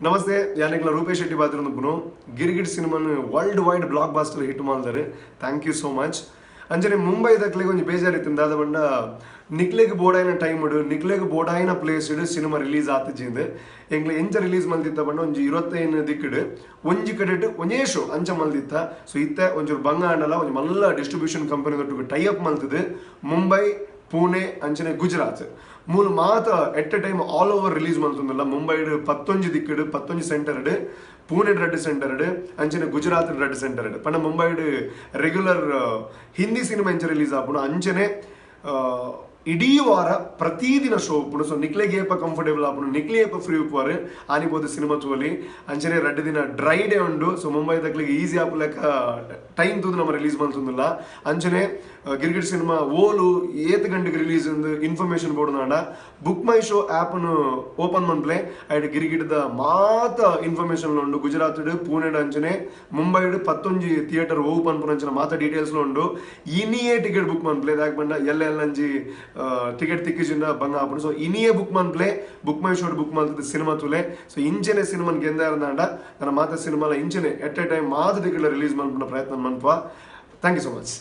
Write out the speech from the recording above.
ನಮಸ್ತೆ ಯಾನೆಗ್ಲ ರೂಪೇಶ್ ಶೆಟ್ಟಿ ಬಾತಿರೊಂದು ಗಿರ್ಗಿಟ್ ಸಿನಿಮಾನು world wide blockbuster hit ಮಾಡಿದಾರೆ. Thank you so much. ಅಂಜನೆ ಮುಂಬೈ ದಕ್ಲೆಗೆ ಒಂದು ಬೇಜಾರಿತ್ತು ದಾದ ಬಂಡ ನಿಕ್ಲೆಗೆ ಬೋಡಾಯಿನ ಟೈಮ್ ಇಡು ನಿಕ್ಲೆಗೆ ಬೋಡಾಯಿನ ಪ್ಲೇಸ್ ಇಡು ಸಿನಿಮಾ ರಿಲೀಸ್ ಆತಿಜಿಂದೆ ಎಂಗ್ಲೆ ಎಂಚ ರಿಲೀಸ್ ಮಲ್ದಿತ್ತ ಬಂಡ ಒಂಜಿ 25 ದಿಕ್ಕಿಡು ಒಂಜಿ ಕಡೆಟ್ ಒಂಜೇ ಶೋ ಅಂಚ ಮಲ್ದಿತ್ತ. ಸೊ ಇತ್ತೆ ಒಂಚೂರು ಬಂಗ ಆಂಡಲ ಒಂಜಿ ಮಲ್ಲ ಡಿಸ್ಟ್ರಿಬ್ಯೂಷನ್ ಕಂಪನಿ ದೊಟ್ಟಿಗೆ ಟೈ ಅಪ್ ಮಲ್ತದೆ. ಮುಂಬೈ, ಪುಣೆ ಅಂಚನೆ ಗುಜರಾತ್ ಮೂಲ ಮಾತ at a time all over release ಮಾಡ್ತಂದಲ್ಲ. ಮುಂಬೈ 11 ದಿಕ್ಕಿಡು 11 ಸೆಂಟರ್ ಪುಣೆ 2 ಸೆಂಟರ್ ಅಂಚನೆ ಗುಜರಾತ್ 2 ಸೆಂಟರ್ ಪಂಡ ಮುಂಬೈ ರೆಗ್ಯುಲರ್ ಹಿಂದಿ ಸಿನಿಮಾ ಎಂಚ ರಿಲೀಸ್ ಆಪುಣ ಅಂಚನೆ ಇಡೀ ವಾರ ಪ್ರತಿದಿನ ಶೋ ಉಪ್ಪುಡು. ಸೊ ನಿಕ್ಲೆಗೆ ಏಪ ಕಂಫರ್ಟೇಬಲ್ ಆಪುಡು ನಿಕ್ಲೆ ಏಪ ಫ್ರೀ ಉಪ್ಪುವಾರು ಆನಿಬೋದು ಸಿನಿಮಾ ತೋಲಿ ಅಂಚನೆ 2 ದಿನ ಡ್ರೈ ಡೇ ಉಂಡು. ಸೊ ಮುಂಬೈ ದಕ್ಲಿಗೆ ಈಸಿ ಆಪು ಲೆಕ್ಕ ಟೈಮ್ ತೂದು ನಮ್ಮ ರಿಲೀಸ್ ಮಾಡ್ತಂದಿಲ್ಲ. ಅಂಚನೆ ಗಿರ್ಗಿಟ್ ಸಿನಿಮಾ ಓಲು 8 ಗಂಟೆಗೆ release information board BookMyShow app open ಮಾಡ್ಲೆ ಐಡ್ ಗಿರ್ಗಿಟ್ದ ಮಾತ ಇನ್ಫಾರ್ಮೇಶನ್ ಉಂಡು. ಗುಜರಾತ್ ಪುಣೆ ಅಂಚನೆ ಮುಂಬೈ 11 ಥಿಯೇಟರ್ ಓಪನ್ ಅಂಚನೆ ಮಾತ ಡೀಟೇಲ್ಸ್ ಉಂಡು. ಇನಿಯೇ ಟಿಕೆಟ್ ಬುಕ್ ಮಾಡ್ಲೆ ಯಾಕೆ ಬಂಡ ಎಲ್ಲೆಲ್ಲಂಜಿ ಟಿಕೆಟ್ ತಿಕ್ಕಿಜಿಂದ ಬಂಗ ಆಪುಡು. ಸೊ ಇನಿಯೇ ಬುಕ್ ಮಾಡ್ಲೆ ಬುಕ್ ಮೈ ಶೋ ಬುಕ್ ಮಾಡ್ತದೆ ಸಿನಿಮಾ ತುಲೆ. ಸೊ ಇಂಚನೆ ಸಿನಿಮಾ ಗೆಂದಾಂಡ ನನ್ನ ಮಾತ ಸಿನಿಮಾಲ ಇಂಚನೆ ಎಟ್ ಎ ಟೈಮ್ ಮಾತ ಟಿಕೆಟ್ ರಿಲೀಸ್ ಮಾಡ್ಬಿಡ ಪ್ರಯತ್ನ ಮಾಡ್ಪ. Thank you so much.